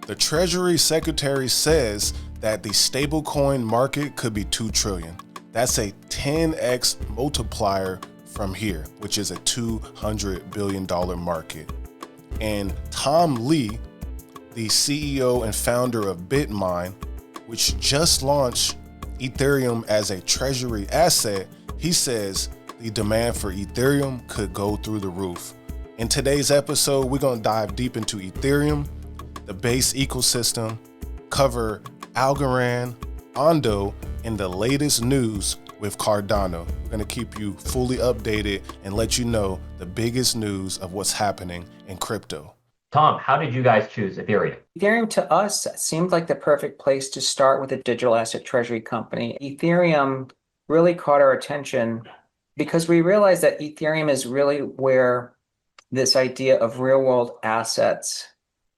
The Treasury Secretary says that the stablecoin market could be $2 trillion. That's a 10x multiplier from here, which is a $200 billion market. And Tom Lee, the CEO and founder of Bitmine, which just launched Ethereum as a treasury asset, he says the demand for Ethereum could go through the roof. In today's episode, we're going to dive deep into Ethereum, the base ecosystem, cover Algorand, Ondo, and the latest news with Cardano. We're going to keep you fully updated and let you know the biggest news of what's happening in crypto. Tom, how did you guys choose Ethereum? Ethereum to us seemed like the perfect place to start with a digital asset treasury company. Ethereum really caught our attention because we realized that Ethereum is really where this idea of real world assets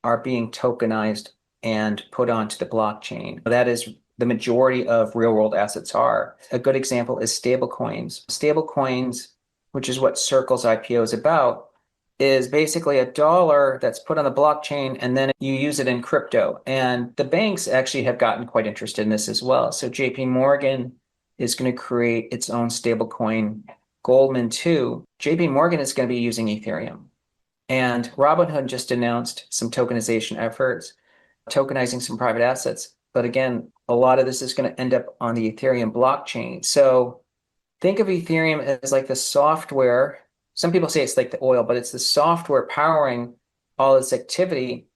are being tokenized and put onto the blockchain. That is the majority of real world assets are. A good example is stablecoins. Stablecoins, which is what Circle's IPO is about, is basically a dollar that's put on the blockchain and then you use it in crypto. And the banks actually have gotten quite interested in this as well. So JP Morgan is going to create its own stablecoin. Goldman too. JP Morgan is going to be using Ethereum. And Robinhood just announced some tokenization efforts, tokenizing some private assets. But again, a lot of this is going to end up on the Ethereum blockchain. So think of Ethereum as like the software. Some people say it's like the oil, but it's the software powering all this activity.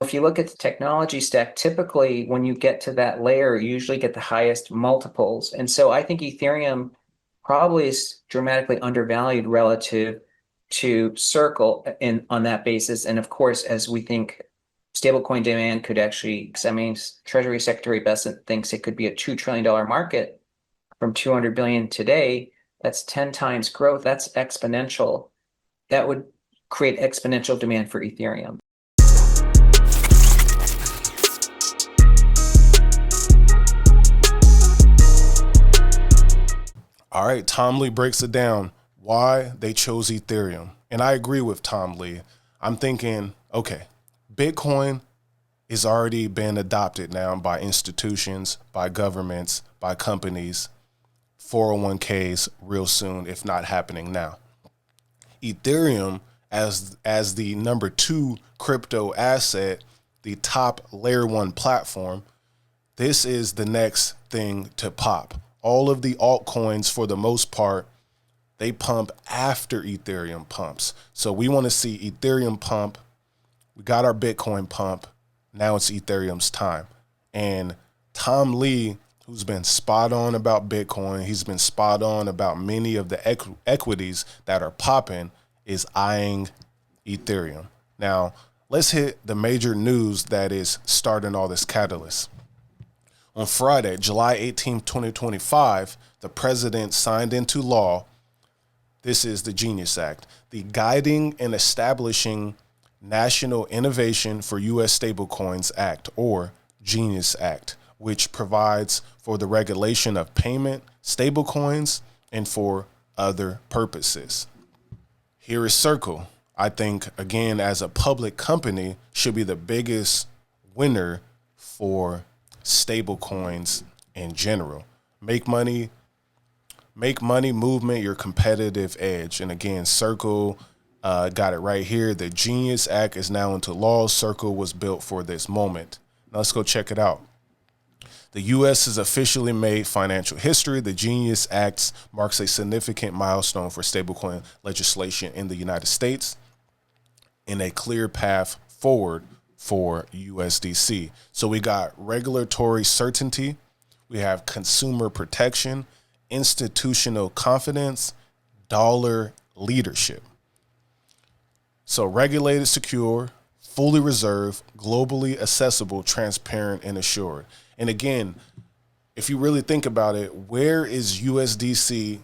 If you look at the technology stack, typically when you get to that layer, you usually get the highest multiples. And so I think Ethereum probably is dramatically undervalued relative to Circle on that basis. And of course, as we think stablecoin demand could actually, Treasury Secretary Bessent thinks it could be a $2 trillion market from 200 billion today. That's 10 times growth. That's exponential. That would create exponential demand for Ethereum. All right, Tom Lee breaks it down why they chose Ethereum. And I agree with Tom Lee. I'm thinking, okay, Bitcoin is already been adopted now by institutions, by governments, by companies, 401ks real soon, if not happening now. Ethereum as the number 2 crypto asset, the top layer 1 platform, this is the next thing to pop. All of the altcoins, for the most part, they pump after Ethereum pumps. So we want to see Ethereum pump. We got our Bitcoin pump. Now it's Ethereum's time. And Tom Lee, who's been spot on about Bitcoin, he's been spot on about many of the equities that are popping, is eyeing Ethereum. Now, let's hit the major news that is starting all this catalyst. On Friday, July 18, 2025, the president signed into law, this is the Genius Act, the Guiding and Establishing National Innovation for U.S. Stablecoins Act, or Genius Act, which provides for the regulation of payment, stablecoins, and for other purposes. Here is Circle. I think, again, as a public company, should be the biggest winner for stablecoins in general. Make money movement your competitive edge. And again, Circle got it right here. The Genius Act is now into law. Circle was built for this moment. Now let's go check it out. The U.S. has officially made financial history. The Genius Act marks a significant milestone for stablecoin legislation in the United States and a clear path forward for USDC. So we got regulatory certainty, we have consumer protection, institutional confidence, dollar leadership. So regulated, secure, fully reserved, globally accessible, transparent, and assured. And again, if you really think about it, where is USDC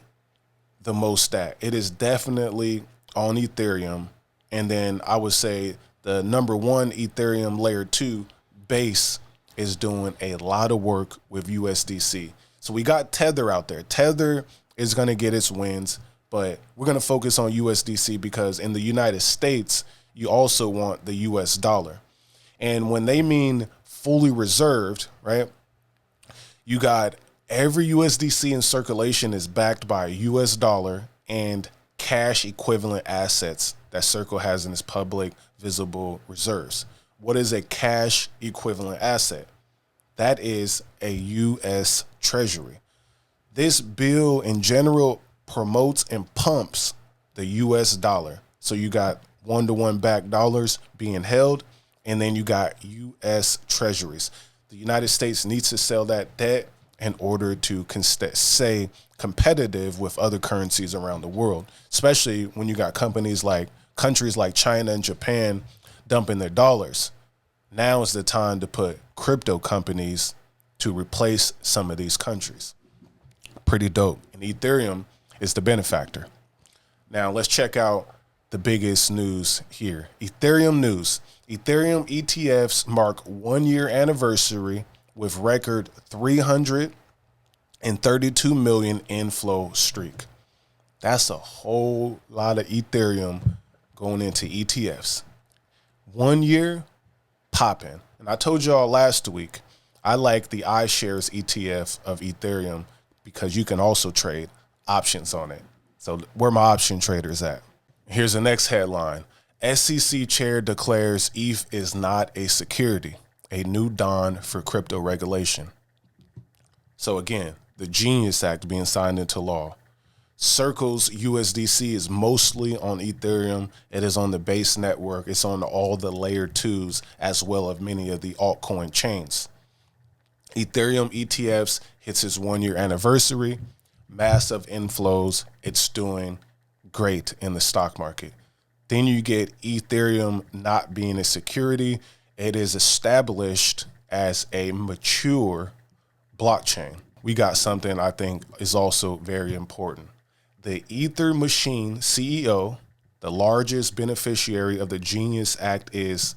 the most at? It is definitely on Ethereum. And then I would say the number 1 Ethereum layer 2 base is doing a lot of work with USDC. So we got Tether out there. Tether is going to get its wins, but we're going to focus on USDC because in the United States, you also want the US dollar. And when they mean fully reserved, right, you got every USDC in circulation is backed by a US dollar and cash equivalent assets that Circle has in its public visible reserves. What is a cash equivalent asset? That is a US Treasury. This bill in general promotes and pumps the US dollar. So you got one-to-one backed dollars being held, and then you got US Treasuries. The United States needs to sell that debt in order to stay competitive with other currencies around the world, especially when you got countries like China and Japan dumping their dollars. Now is the time to put crypto companies to replace some of these countries. Pretty dope. And Ethereum is the benefactor. Now let's check out the biggest news here. Ethereum news. Ethereum ETFs mark 1 year anniversary with record 332 million inflow streak. That's a whole lot of Ethereum going into ETFs. 1 year popping. And I told y'all last week, I like the iShares ETF of Ethereum because you can also trade options on it. So where my option traders at? Here's the next headline. SEC chair declares ETH is not a security, a new dawn for crypto regulation. So again, the Genius Act being signed into law. Circle's USDC is mostly on Ethereum. It is on the base network. It's on all the layer 2s as well as many of the altcoin chains. Ethereum ETFs hits its 1 year anniversary. Massive inflows. It's doing great in the stock market. Then you get Ethereum not being a security. It is established as a mature blockchain. We got something I think is also very important. The Ether Machine CEO, the largest beneficiary of the Genius Act, is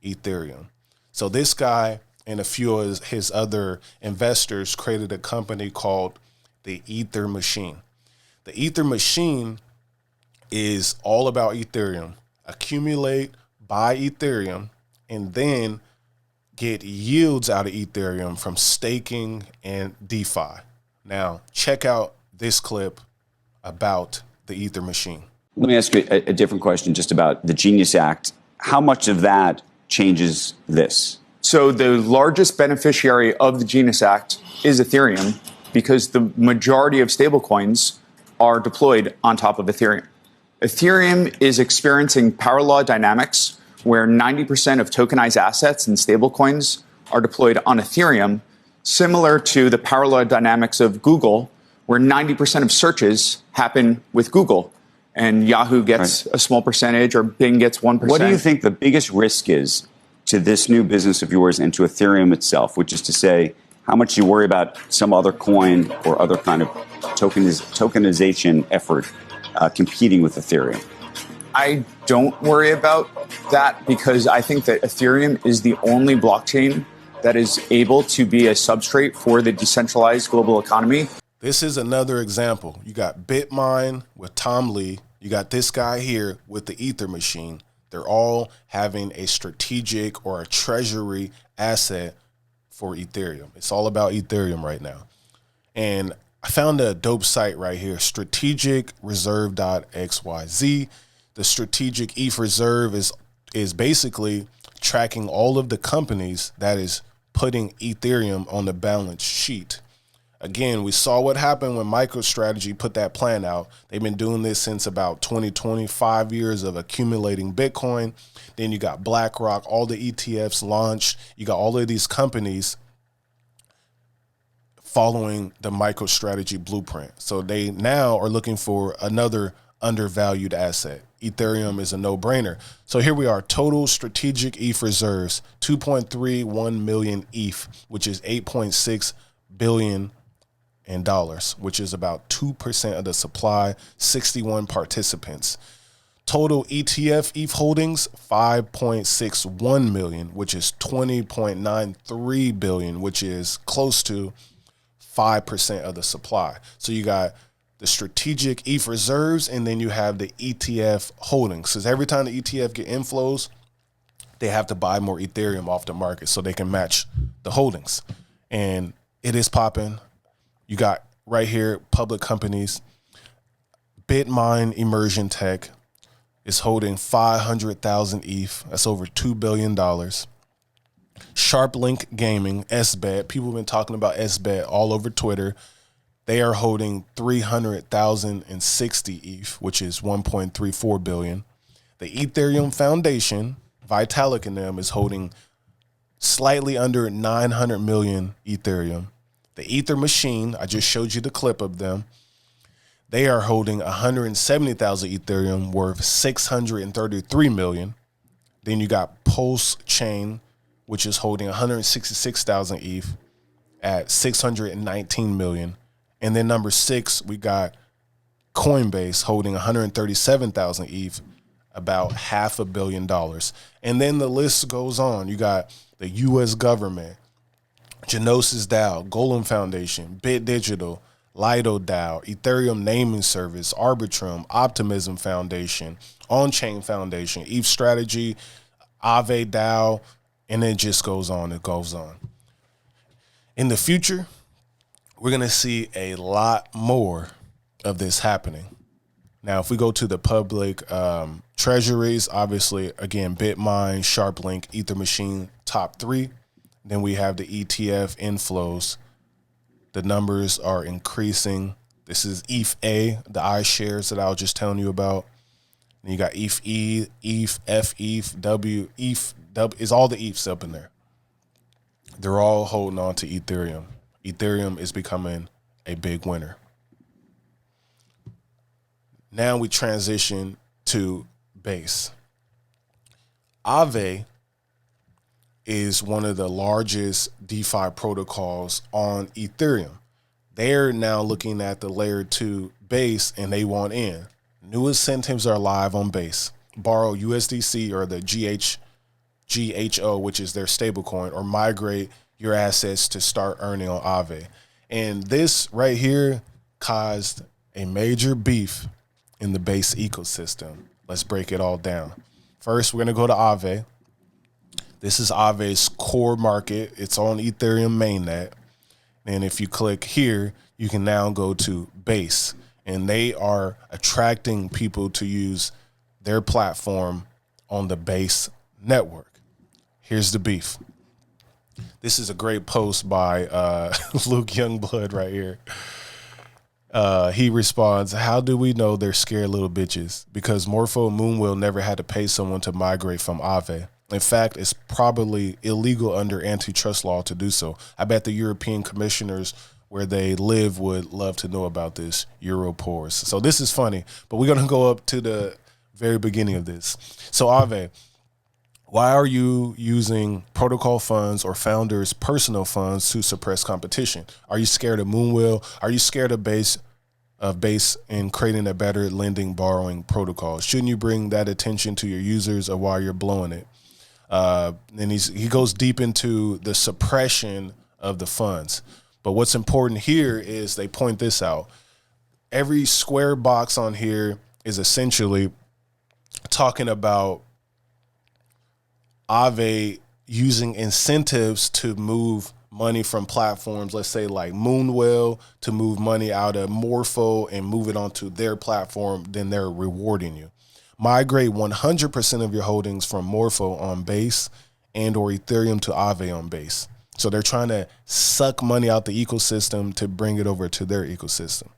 Ethereum. So this guy and a few of his other investors created a company called the Ether Machine. The Ether Machine is all about Ethereum. Accumulate, buy Ethereum, and then get yields out of Ethereum from staking and DeFi. Now, check out this clip about the Ether Machine. Let me ask you a different question just about the Genius Act. How much of that changes this? So the largest beneficiary of the Genius Act is Ethereum because the majority of stablecoins are deployed on top of Ethereum. Ethereum is experiencing power law dynamics where 90% of tokenized assets and stablecoins are deployed on Ethereum, similar to the power law dynamics of Google, where 90% of searches happen with Google. And Yahoo gets a small percentage or Bing gets 1%. What do you think the biggest risk is to this new business of yours and to Ethereum itself, which is to say, how much you worry about some other coin or other kind of tokenization effort competing with Ethereum? I don't worry about that because I think that Ethereum is the only blockchain that is able to be a substrate for the decentralized global economy. This is another example. You got Bitmine with Tom Lee. You got this guy here with the Ether Machine. They're all having a strategic or a treasury asset for Ethereum. It's all about Ethereum right now. And I found a dope site right here, strategicreserve.xyz. The strategic ETH reserve is basically tracking all of the companies that is putting Ethereum on the balance sheet. Again, we saw what happened when MicroStrategy put that plan out. They've been doing this since about 25 years of accumulating Bitcoin. Then you got BlackRock, all the ETFs launched. You got all of these companies following the MicroStrategy blueprint. So they now are looking for another undervalued asset. Ethereum is a no-brainer. So here we are, total strategic ETH reserves, 2.31 million ETH, which is 8.6 billion in dollars, which is about 2% of the supply, 61 participants. Total ETF ETH holdings, 5.61 million, which is 20.93 billion, which is close to 5% of the supply. So you got the strategic ETH reserves, and then you have the ETF holdings. Because every time the ETF get inflows, they have to buy more Ethereum off the market so they can match the holdings. And it is popping. You got right here, public companies. Bitmine Immersion Tech is holding 500,000 ETH. That's over $2 billion. SharpLink Gaming, SBET. People have been talking about SBET all over Twitter. They are holding 300,060 ETH, which is 1.34 billion. The Ethereum Foundation, Vitalik and them, is holding slightly under 900 million Ethereum. The Ether Machine, I just showed you the clip of them. They are holding 170,000 Ethereum worth 633 million. Then you got Pulse Chain, which is holding 166,000 ETH at 619 million. And then number 6, we got Coinbase holding 137,000 ETH, about $500 million. And then the list goes on. You got the U.S. government, Genosis DAO, Golem Foundation, Bit Digital, Lido DAO, Ethereum Naming Service, Arbitrum, Optimism Foundation, Onchain Foundation, ETH Strategy, Aave DAO, and it just goes on. It goes on. In the future, we're going to see a lot more of this happening. Now, if we go to the public treasuries, obviously, again, Bitmine, SharpLink, Ether Machine, top 3. Then we have the ETF inflows. The numbers are increasing. This is ETH-A, the iShares that I was just telling you about. Then you got ETH-E, ETH-F, ETH-W, ETH-W. It's all the ETHs up in there. They're all holding on to Ethereum. Ethereum is becoming a big winner. Now we transition to Base. Aave is one of the largest DeFi protocols on Ethereum. They're now looking at the layer 2 Base and they want in. New incentives are live on Base. Borrow USDC or the GHO, which is their stablecoin, or migrate your assets to start earning on Aave. And this right here caused a major beef in the Base ecosystem. Let's break it all down. First, we're going to go to Aave. This is Aave's core market. It's on Ethereum mainnet. And if you click here, you can now go to Base. And they are attracting people to use their platform on the Base network. Here's the beef. This is a great post by Luke Youngblood right here. He responds, how do we know they're scared little bitches? Because Morpho and Moonwell never had to pay someone to migrate from Aave. In fact, it's probably illegal under antitrust law to do so. I bet the European commissioners where they live would love to know about this. Europors. So this is funny, but we're going to go up to the very beginning of this. So Aave, why are you using protocol funds or founders' personal funds to suppress competition? Are you scared of Moonwell? Are you scared of Base in creating a better lending borrowing protocol? Shouldn't you bring that attention to your users or why you're blowing it? And he goes deep into the suppression of the funds. But what's important here is they point this out. Every square box on here is essentially talking about Aave using incentives to move money from platforms, let's say like Moonwell, to move money out of Morpho and move it onto their platform, then they're rewarding you. Migrate 100% of your holdings from Morpho on Base and or Ethereum to Aave on Base. So they're trying to suck money out the ecosystem to bring it over to their ecosystem.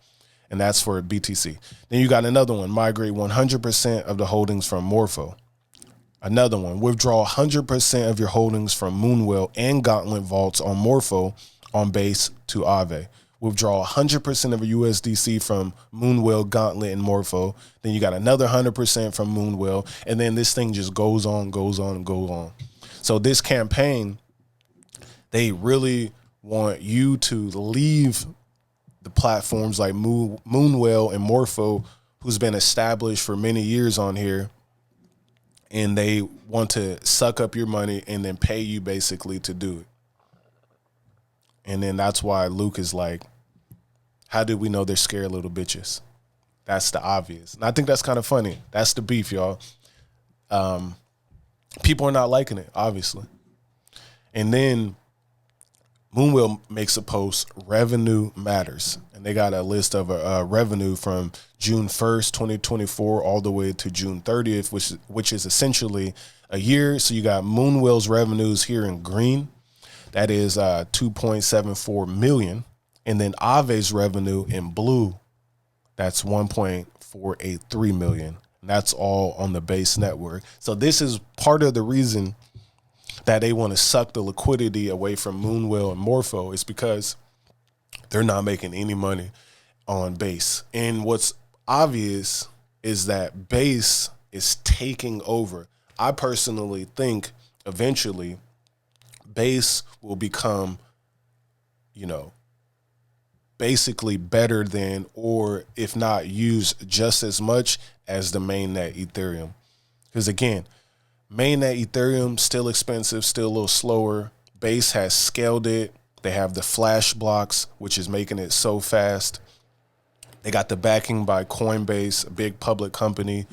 And that's for BTC. Then you got another one, migrate 100% of the holdings from Morpho. Another one, withdraw 100% of your holdings from Moonwell and Gauntlet vaults on Morpho on Base to Aave. Withdraw 100% of your USDC from Moonwell, Gauntlet, and Morpho. Then you got another 100% from Moonwell. And then this thing just goes on, and goes on. So this campaign, they really want you to leave the platforms like Moonwell and Morpho, who's been established for many years on here. And they want to suck up your money and then pay you basically to do it. And then that's why Luke is like, how do we know they're scared little bitches? That's the obvious. And I think that's kind of funny. That's the beef, y'all. people are not liking it, obviously. And then Moonwell makes a post, revenue matters. And they got a list of revenue from June 1st, 2024, all the way to June 30th, which is essentially a year. So you got Moonwell's revenues here in green. That is 2.74 million. And then Aave's revenue in blue, that's 1.483 million. And that's all on the Base network. So this is part of the reason that they want to suck the liquidity away from Moonwell and Morpho, is because they're not making any money on Base. And what's obvious is that Base is taking over. I personally think eventually Base will become, basically better than, or if not used just as much as the mainnet Ethereum. Because again, mainnet Ethereum, still expensive, still a little slower. Base has scaled it. They have the flash blocks, which is making it so fast. They got the backing by Coinbase, a big public company.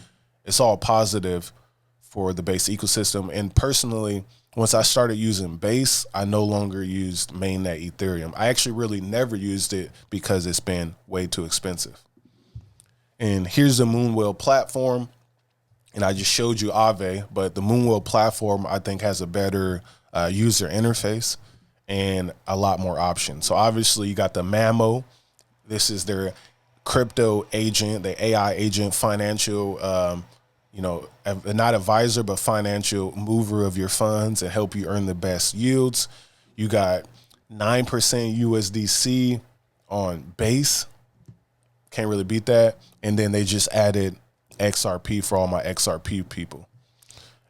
It's all positive for the Base ecosystem. And personally, once I started using Base, I no longer used mainnet Ethereum. I actually really never used it because it's been way too expensive. And here's the Moonwell platform. And I just showed you Aave, but the Moonwell platform, I think, has a better user interface and a lot more options. So obviously you got the Mamo. This is their crypto agent, the AI agent, financial, not advisor, but financial mover of your funds and help you earn the best yields. You got 9% USDC on Base. Can't really beat that. And then they just added XRP for all my XRP people.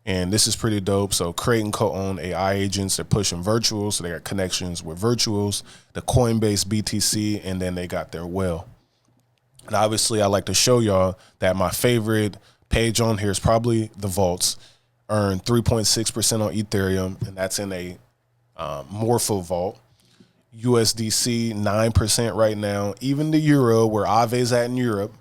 And this is pretty dope. So create and co-own AI agents. They're pushing virtuals. So they got connections with virtuals, the Coinbase BTC, and then they got their whale. And obviously I like to show y'all that my favorite page on here is probably the vaults. Earn 3.6% on Ethereum, and that's in a Morpho vault. USDC 9% right now. Even the euro, where Aave's at in Europe,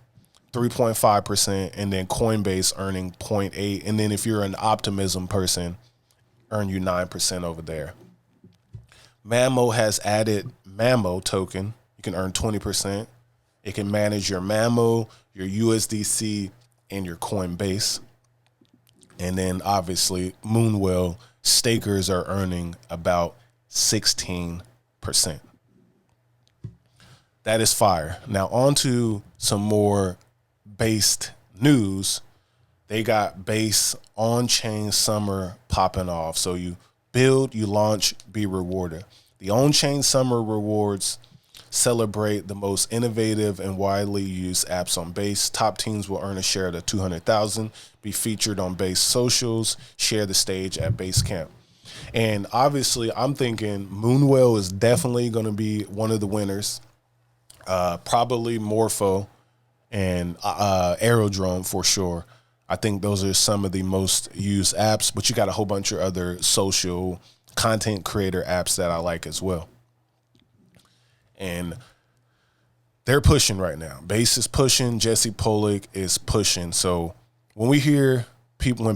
3.5%, and then Coinbase earning 0.8%. And then if you're an optimism person, earn you 9% over there. Mamo has added Mamo token. You can earn 20%. It can manage your Mamo, your USDC, and your Coinbase. And then obviously Moonwell stakers are earning about 16%. That is fire. Now on to some more Based news. They got Base on-chain summer popping off. So you build, you launch, be rewarded. The on-chain summer rewards celebrate the most innovative and widely used apps on Base. Top teams will earn a share of the 200,000, be featured on Base socials, share the stage at Basecamp. And obviously I'm thinking Moonwell is definitely going to be one of the winners. Probably Morpho and Aerodrome for sure. I think those are some of the most used apps, but you got a whole bunch of other social content creator apps that I like as well. And they're pushing right now. Base is pushing. Jesse Pollock is pushing. So when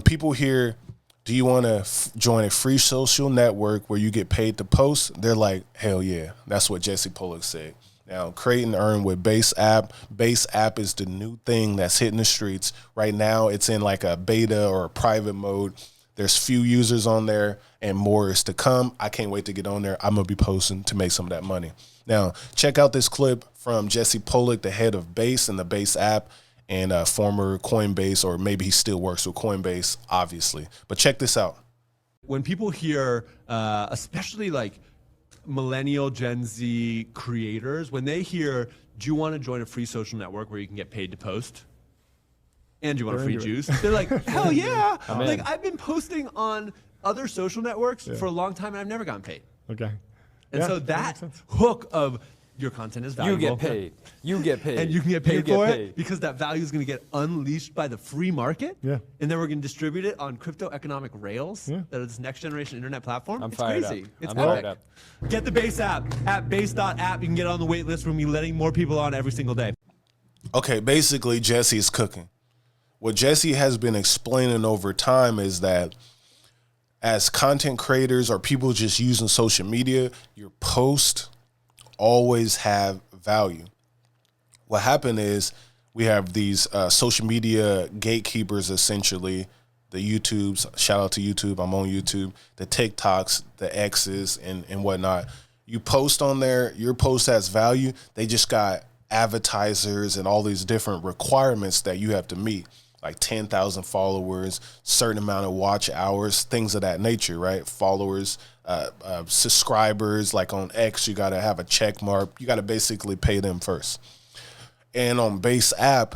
people hear, do you want to join a free social network where you get paid to post? They're like, hell yeah. That's what Jesse Pollock said. Now, create and earn with Base app. Base app is the new thing that's hitting the streets. Right now, it's in like a beta or a private mode. There's few users on there and more is to come. I can't wait to get on there. I'm going to be posting to make some of that money. Now, check out this clip from Jesse Pollock, the head of Base and the Base app, and former Coinbase, or maybe he still works with Coinbase, obviously. But check this out. When people hear, especially like millennial Gen Z creators, when they hear, do you want to join a free social network where you can get paid to post? And you want a free juice? They're like, hell yeah. Like I've been posting on other social networks for a long time and I've never gotten paid. Okay. And so that hook of your content is valuable. You get paid. You get paid. And you can get paid for it because that value is going to get unleashed by the free market. Yeah. And then we're going to distribute it on crypto economic rails. Yeah. That is next generation internet platform. I'm it's fired crazy. up. It's I'm fired up. Get the Base app at base.app. You can get on the wait list. We're going to be letting more people on every single day. Okay, basically Jesse's cooking. What Jesse has been explaining over time is that as content creators or people just using social media, your posts always have value. What happened is we have these social media gatekeepers, essentially, the YouTubes, shout out to YouTube, I'm on YouTube, the TikToks, the X's and whatnot. You post on there, your post has value. They just got advertisers and all these different requirements that you have to meet, like 10,000 followers, certain amount of watch hours, things of that nature, right? Followers, subscribers, like on X, you got to have a check mark. You got to basically pay them first. And on Base app,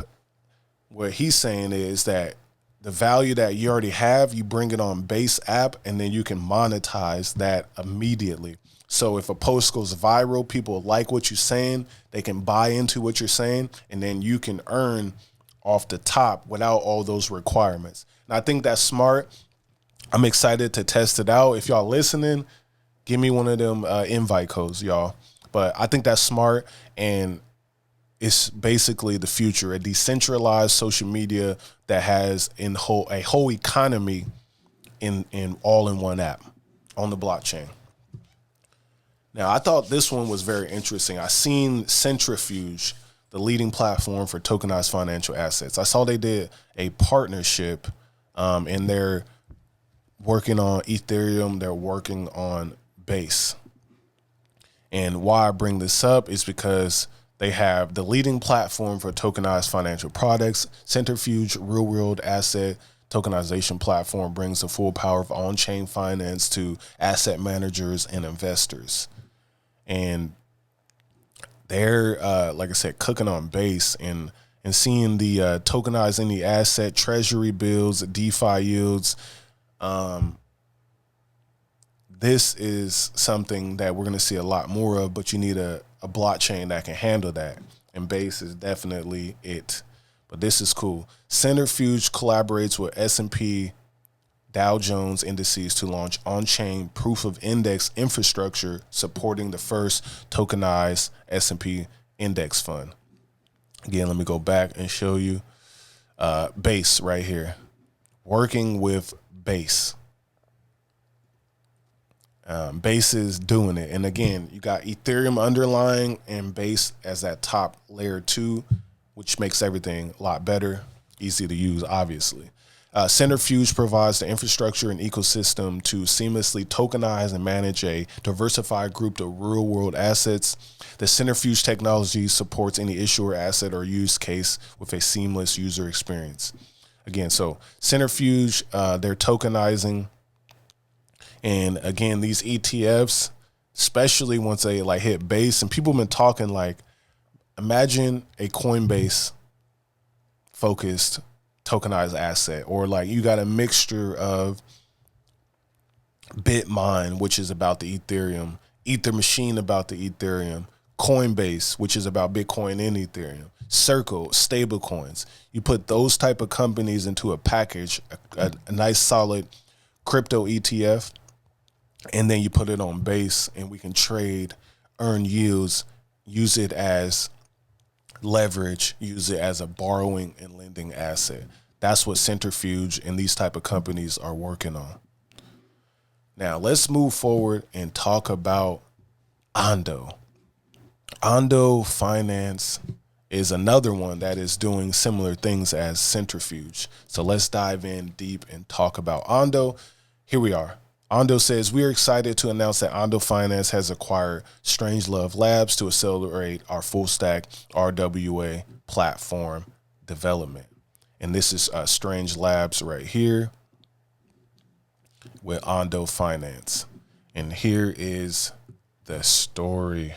what he's saying is that the value that you already have, you bring it on Base app, and then you can monetize that immediately. So if a post goes viral, people like what you're saying, they can buy into what you're saying, and then you can earn off the top without all those requirements. And I think that's smart. I'm excited to test it out. If y'all listening, give me one of them invite codes, y'all. But I think that's smart, and it's basically the future, a decentralized social media that has a whole economy in all in one app on the blockchain. Now, I thought this one was very interesting. I seen Centrifuge, the leading platform for tokenized financial assets. I saw they did a partnership, and they're working on Ethereum. They're working on Base. And why I bring this up is because they have the leading platform for tokenized financial products. Centrifuge real-world asset tokenization platform brings the full power of on-chain finance to asset managers and investors. And they're, like I said, cooking on Base and seeing the tokenized any asset, Treasury bills, DeFi yields. This is something that we're going to see a lot more of, but you need a blockchain that can handle that. And Base is definitely it. But this is cool. Centrifuge collaborates with S&P Dow Jones indices to launch on-chain proof of index infrastructure supporting the first tokenized S&P index fund. Again, let me go back and show you Base right here. Working with Base. Base is doing it. And again, you got Ethereum underlying and Base as that top layer 2, which makes everything a lot better, easy to use, obviously. Centrifuge provides the infrastructure and ecosystem to seamlessly tokenize and manage a diversified group of real-world assets. The Centrifuge technology supports any issuer, asset, or use case with a seamless user experience. Again, so Centrifuge, they're tokenizing. And again, these ETFs, especially once they like hit Base, and people have been talking like, imagine a Coinbase focused tokenized asset, or like you got a mixture of Bitmine, which is about the Ethereum, Ether Machine about the Ethereum, Coinbase, which is about Bitcoin and Ethereum, Circle, stable coins. You put those type of companies into a package, a nice solid crypto ETF, and then you put it on Base, and we can trade, earn yields, use it as leverage, use it as a borrowing and lending asset. That's what Centrifuge and these type of companies are working on. Now let's move forward and talk about Ondo. Ondo Finance is another one that is doing similar things as Centrifuge. So let's dive in deep and talk about Ondo. Here we are. Ondo says, we are excited to announce that Ondo Finance has acquired Strangelove Labs to accelerate our full stack RWA platform development. And this is Strange Labs right here with Ondo Finance. And here is the story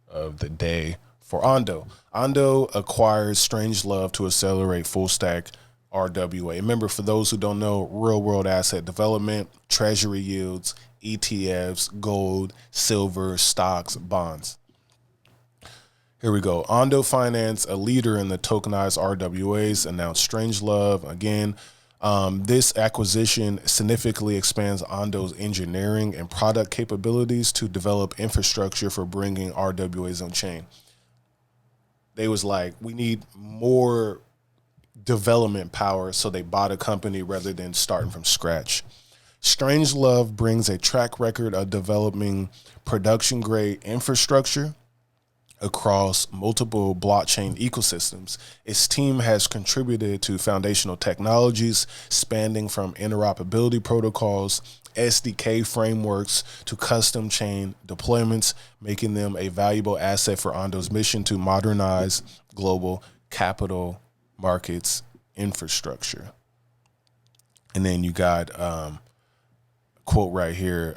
of the day for Ondo. Ondo acquires Strangelove to accelerate full stack RWA. Remember, for those who don't know, real world asset development, treasury yields, ETFs, gold, silver, stocks, bonds. Here we go. Ondo Finance, a leader in the tokenized RWAs, announced Strangelove. Again, this acquisition significantly expands Ondo's engineering and product capabilities to develop infrastructure for bringing RWAs on chain. They was like, we need more development power, so they bought a company rather than starting from scratch. Strangelove brings a track record of developing production-grade infrastructure across multiple blockchain ecosystems. Its team has contributed to foundational technologies spanning from interoperability protocols, SDK frameworks, to custom chain deployments, making them a valuable asset for Ondo's mission to modernize global capital markets infrastructure. And then you got quote right here.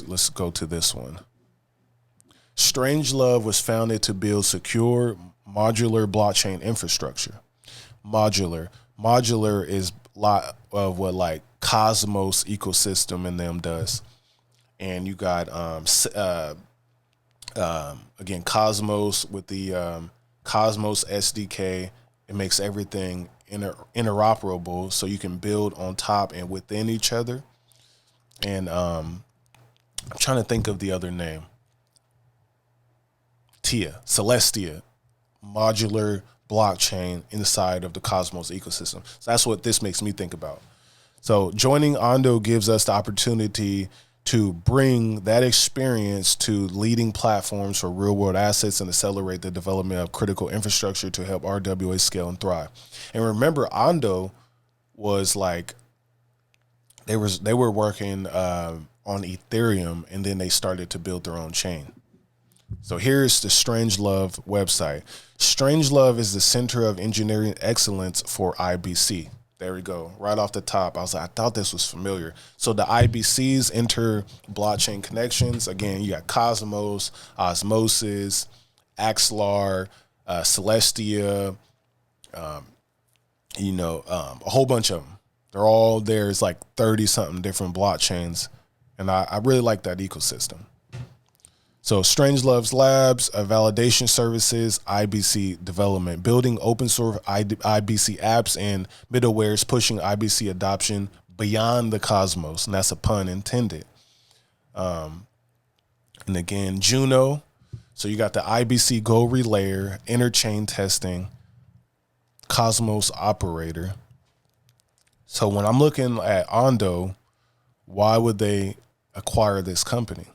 Let's go to this one. Strangelove was founded to build secure modular blockchain infrastructure. Modular is a lot of what like Cosmos ecosystem in them does. And you got again Cosmos with the Cosmos SDK. It makes everything interoperable, so you can build on top and within each other. And I'm trying to think of the other name. Celestia, modular blockchain inside of the Cosmos ecosystem. So that's what this makes me think about. So joining Ondo gives us the opportunity to bring that experience to leading platforms for real world assets and accelerate the development of critical infrastructure to help RWA scale and thrive. And remember, Ondo was like, they were working on Ethereum, and then they started to build their own chain. So here's the Strangelove website. Strangelove is the center of engineering excellence for IBC. There we go. Right off the top, I was like, I thought this was familiar. So the IBCs, inter blockchain connections. Again, you got Cosmos, Osmosis, Axlar, Celestia, a whole bunch of them. They're all there. It's like 30 something different blockchains. And I really like that ecosystem. So Strangelove's labs, validation services, IBC development, building open source IBC apps and middlewares, pushing IBC adoption beyond the Cosmos. And that's a pun intended. And again, Juno. So you got the IBC Go Relayer, interchain testing, Cosmos operator. So when I'm looking at Ondo, why would they acquire this company?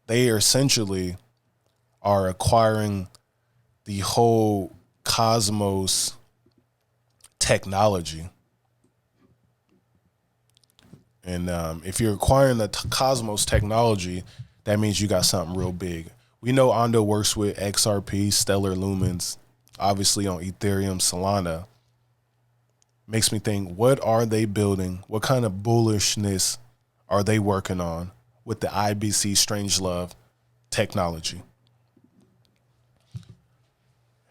They essentially are acquiring the whole Cosmos technology. And if you're acquiring the Cosmos technology, that means you got something real big. We know Ondo works with XRP, Stellar Lumens, obviously on Ethereum, Solana. Makes me think, what are they building? What kind of bullishness are they working on with the IBC Strangelove technology?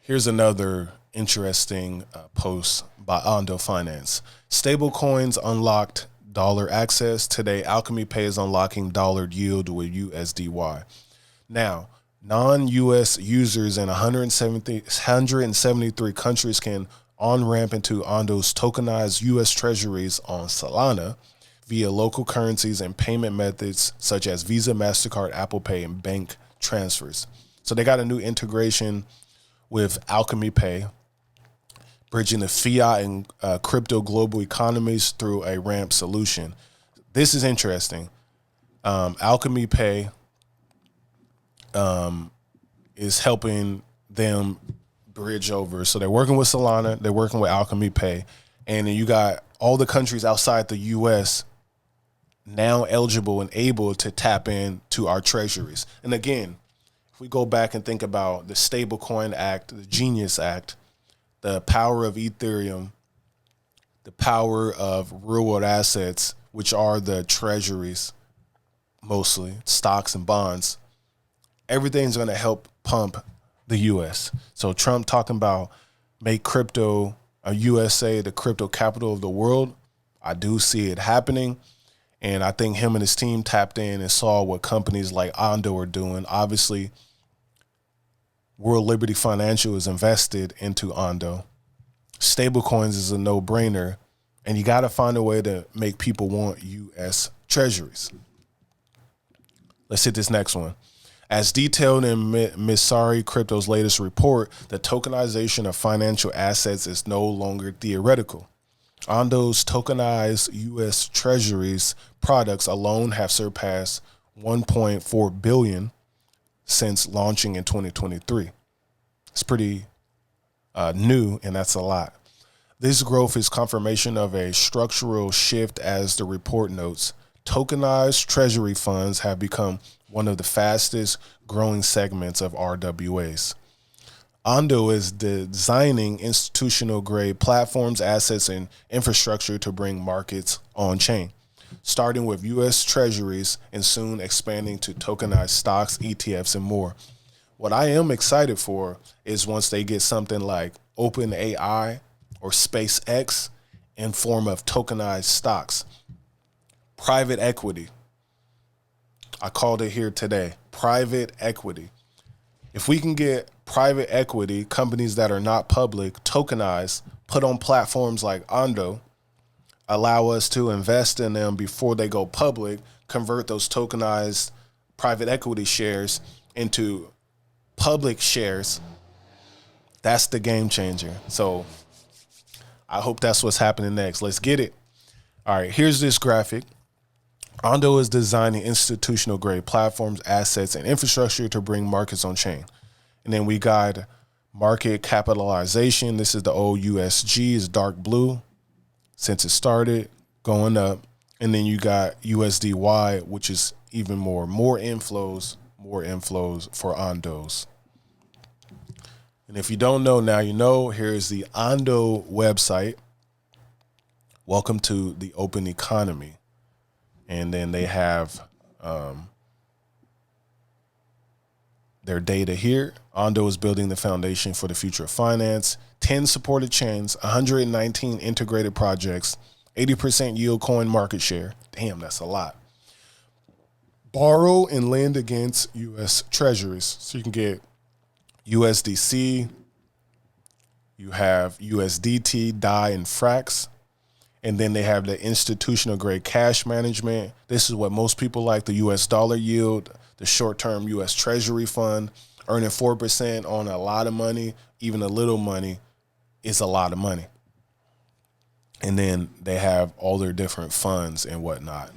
Here's another interesting post by Ondo Finance. Stablecoins unlocked dollar access. Today, Alchemy Pay is unlocking dollar yield with USDY. Now, non-US users in 173 countries can on-ramp into Ondo's tokenized US treasuries on Solana via local currencies and payment methods such as Visa, MasterCard, Apple Pay, and bank transfers. So they got a new integration with Alchemy Pay, bridging the fiat and crypto global economies through a ramp solution. This is interesting. Alchemy Pay is helping them bridge over. So they're working with Solana, they're working with Alchemy Pay, and then you got all the countries outside the US now eligible and able to tap into our treasuries. And again, if we go back and think about the Stablecoin Act, the Genius Act, the power of Ethereum, the power of real world assets, which are the treasuries, mostly stocks and bonds, everything's going to help pump the US. So Trump talking about make crypto a USA the crypto capital of the world. I do see it happening. And I think him and his team tapped in and saw what companies like Ondo are doing. Obviously, World Liberty Financial is invested into Ondo. Stablecoins is a no-brainer. And you got to find a way to make people want U.S. treasuries. Let's hit this next one. As detailed in Messari Crypto's latest report, the tokenization of financial assets is no longer theoretical. Ondo's tokenized U.S. Treasuries products alone have surpassed 1.4 billion since launching in 2023. It's pretty new, and that's a lot. This growth is confirmation of a structural shift, as the report notes. Tokenized treasury funds have become one of the fastest growing segments of RWAs. Ondo is designing institutional grade platforms, assets, and infrastructure to bring markets on chain, starting with U.S. Treasuries and soon expanding to tokenized stocks, ETFs, and more. What I am excited for is once they get something like OpenAI or SpaceX in form of tokenized stocks, private equity. I called it here today, private equity. If we can get private equity companies that are not public tokenized, put on platforms like Ondo, allow us to invest in them before they go public, convert those tokenized private equity shares into public shares, that's the game changer. So I hope that's what's happening next. Let's get it. All right, here's this graphic. Ondo is designing institutional grade platforms, assets, and infrastructure to bring markets on chain. And then we got market capitalization. This is the old USG, is dark blue since it started going up. And then you got USDY, which is even more inflows for Ondos. And if you don't know, now you know. Here's the Ondo website. Welcome to the open economy. And then they have their data here. Ondo is building the foundation for the future of finance. 10 supported chains, 119 integrated projects, 80% yield coin market share. Damn, that's a lot. Borrow and lend against U.S. Treasuries. So you can get USDC, you have USDT, DAI, and FRAX. And then they have the institutional grade cash management. This is what most people like, the US dollar yield, the short-term US Treasury fund, earning 4% on a lot of money. Even a little money is a lot of money. And then they have all their different funds and whatnot.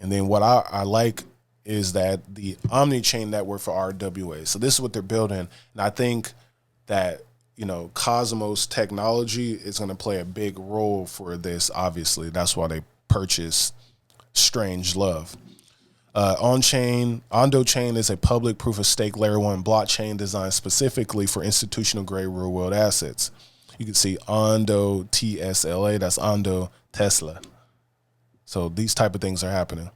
And then what I like is that the omni-chain network for RWA. So this is what they're building. And I think that, you know, Cosmos technology is going to play a big role for this. Obviously, that's why they purchased Strangelove. On-chain, Ondo Chain is a public proof of stake layer 1 blockchain designed specifically for institutional grade real world assets. You can see Ondo TSLA, that's Ondo Tesla. So these type of things are happening.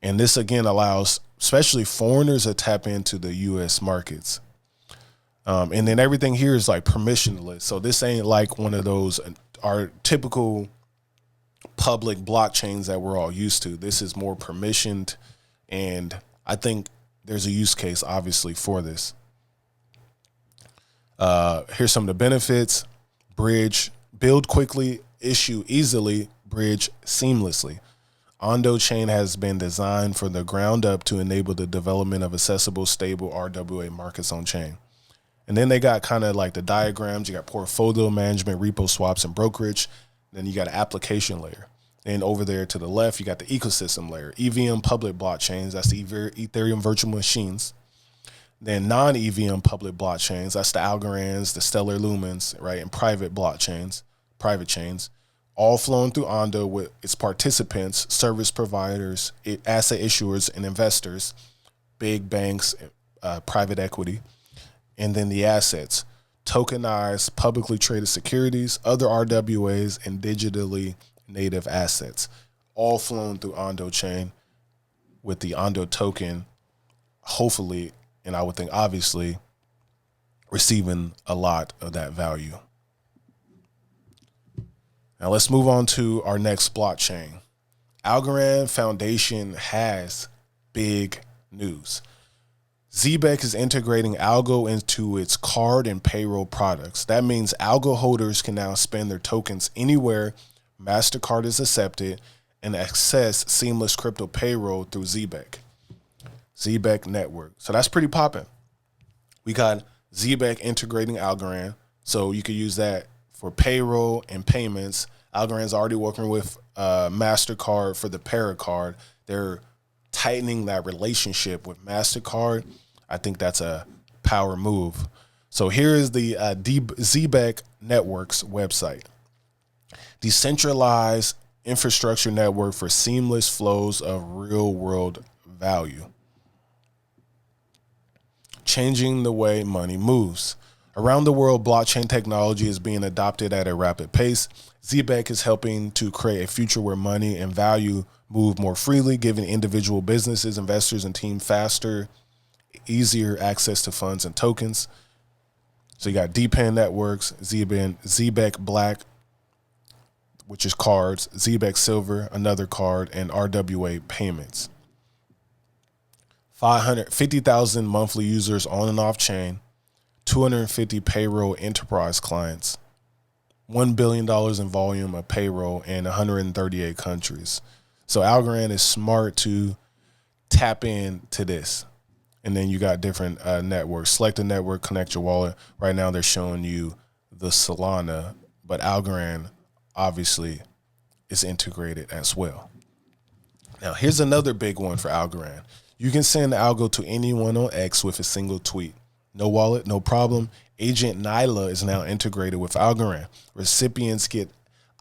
And this again allows especially foreigners to tap into the US markets. And then everything here is like permissionless. So this ain't like one of those our typical public blockchains that we're all used to. This is more permissioned. And I think there's a use case, obviously, for this. Here's some of the benefits. Bridge, build quickly, issue easily, bridge seamlessly. Ondo Chain has been designed from the ground up to enable the development of accessible, stable RWA markets on chain. And then they got kind of like the diagrams. You got portfolio management, repo swaps, and brokerage. Then you got an application layer. And over there to the left, you got the ecosystem layer. EVM public blockchains, that's the Ethereum virtual machines. Then non-EVM public blockchains, that's the Algorands, the Stellar Lumens, right? And private blockchains, private chains, all flowing through Ondo with its participants, service providers, asset issuers, and investors, big banks, private equity. And then the assets, tokenized, publicly traded securities, other RWAs, and digitally native assets, all flown through Ondo Chain with the Ondo token, hopefully, and I would think obviously, receiving a lot of that value. Now let's move on to our next blockchain. Algorand Foundation has big news. Zebec is integrating Algo into its card and payroll products. That means Algo holders can now spend their tokens anywhere MasterCard is accepted and access seamless crypto payroll through Zebec. Zebec network. So that's pretty popping. We got Zebec integrating Algorand, so you could use that for payroll and payments. Algorand's already working with MasterCard for the Paracard. They're tightening that relationship with MasterCard. I think that's a power move. So here is the Zebec Network's website. Decentralized infrastructure network for seamless flows of real-world value. Changing the way money moves. Around the world, blockchain technology is being adopted at a rapid pace. Zebec is helping to create a future where money and value move more freely, giving individual businesses, investors, and teams faster, easier access to funds and tokens. So you got DePIN networks, Zebec Black, which is cards, Zebec Silver, another card, and RWA payments. 550,000 monthly users on and off chain, 250 payroll enterprise clients, $1 billion in volume of payroll in 138 countries. So Algorand is smart to tap into this. And then you got different networks. Select a network, connect your wallet. Right now they're showing you the Solana, but Algorand obviously is integrated as well. Now here's another big one for Algorand. You can send Algo to anyone on X with a single tweet. No wallet, no problem. Agent Nyla is now integrated with Algorand. Recipients get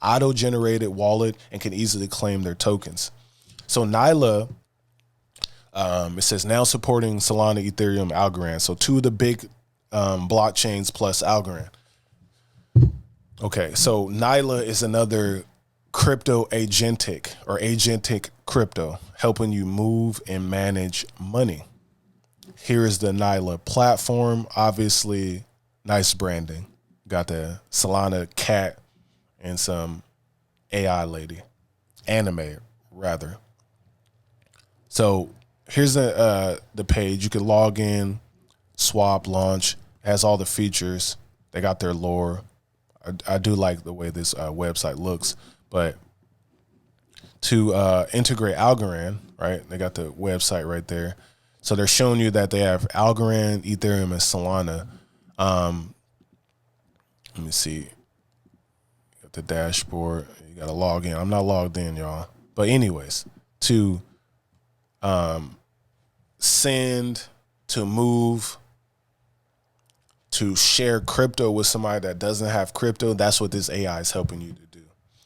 auto-generated wallet and can easily claim their tokens. So Nyla, it says now supporting Solana, Ethereum, Algorand. So two of the big blockchains plus Algorand. Okay, so Nyla is another crypto agentic crypto, helping you move and manage money. Here is the Nyla platform. Obviously, nice branding. Got the Solana cat and some AI lady, anime rather. So here's the page. You can log in, swap, launch. It has all the features. They got their lore. I do like the way this website looks, but to integrate Algorand, right? They got the website right there. So they're showing you that they have Algorand, Ethereum, and Solana. Let me see. Got the dashboard. You got to log in. I'm not logged in, y'all. But anyways, to send, to move, to share crypto with somebody that doesn't have crypto, that's what this AI is helping you to do.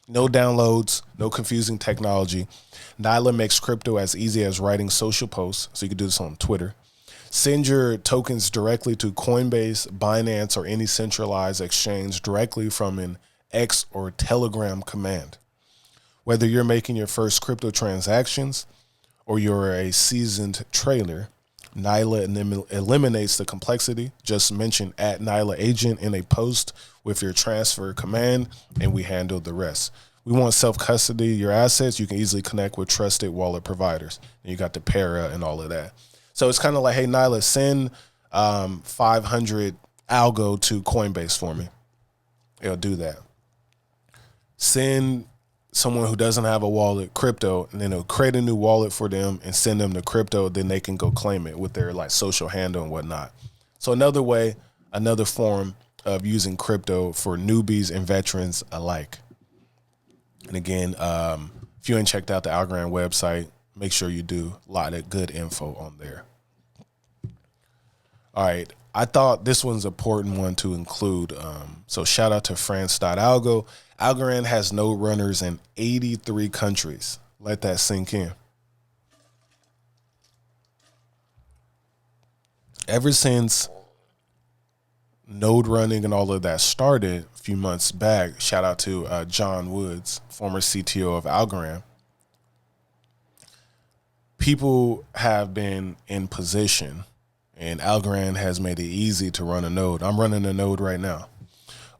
No downloads, no confusing technology. Nyla makes crypto as easy as writing social posts, so you can do this on Twitter. Send your tokens directly to Coinbase, Binance, or any centralized exchange directly from an X or Telegram command. Whether you're making your first crypto transactions or you're a seasoned trader, Nyla eliminates the complexity. Just mention @Nyla agent in a post with your transfer command, and we handle the rest. We want self-custody your assets. You can easily connect with trusted wallet providers. And you got the Para and all of that. So it's kind of like, hey, Nyla, send 500 Algo to Coinbase for me. It'll do that. Send someone who doesn't have a wallet crypto, and then it'll create a new wallet for them and send them the crypto. Then they can go claim it with their like social handle and whatnot. So another way, another form of using crypto for newbies and veterans alike. And again, if you ain't checked out the Algorand website, make sure you do. A lot of good info on there. All right. I thought this one's an important one to include. So shout out to France.algo. Algorand has node runners in 83 countries. Let that sink in. Ever since node running and all of that started a few months back, shout out to John Woods, former CTO of Algorand, people have been in position, and Algorand has made it easy to run a node. I'm running a node right now.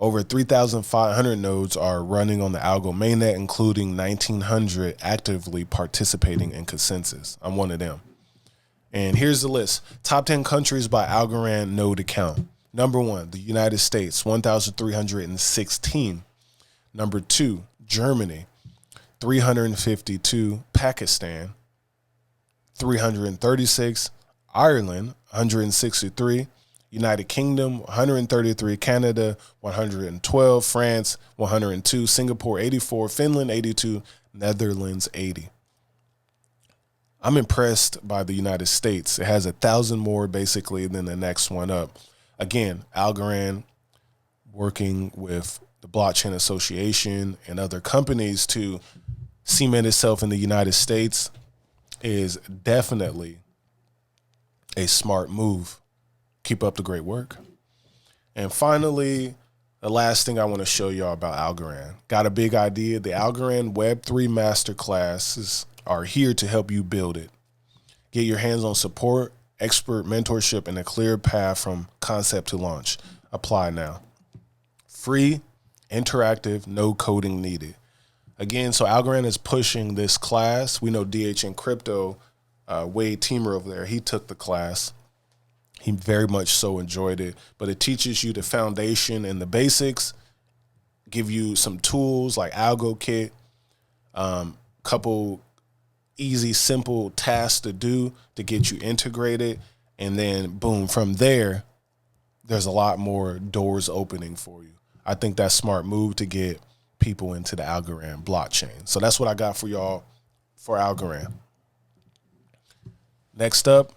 Over 3,500 nodes are running on the Algo mainnet, including 1,900 actively participating in consensus. I'm one of them. And here's the list. Top 10 countries by Algorand node account. Number 1, the United States, 1,316. Number 2, Germany, 352. Pakistan, 336. Ireland, 163. United Kingdom, 133, Canada, 112, France, 102, Singapore, 84, Finland, 82, Netherlands, 80. I'm impressed by the United States. It has 1,000 more basically than the next one up. Again, Algorand working with the Blockchain Association and other companies to cement itself in the United States is definitely a smart move. Keep up the great work. And finally, the last thing I want to show y'all about Algorand. Got a big idea. The Algorand Web3 Masterclasses are here to help you build it. Get your hands on support, expert mentorship, and a clear path from concept to launch. Apply now. Free, interactive, no coding needed. Again, so Algorand is pushing this class. We know DHN Crypto, Wade Teamer over there, he took the class. He very much so enjoyed it, but it teaches you the foundation and the basics, give you some tools like Algo Kit, couple easy, simple tasks to do to get you integrated. And then boom, from there, there's a lot more doors opening for you. I think that's a smart move to get people into the Algorand blockchain. So that's what I got for y'all for Algorand. Next up,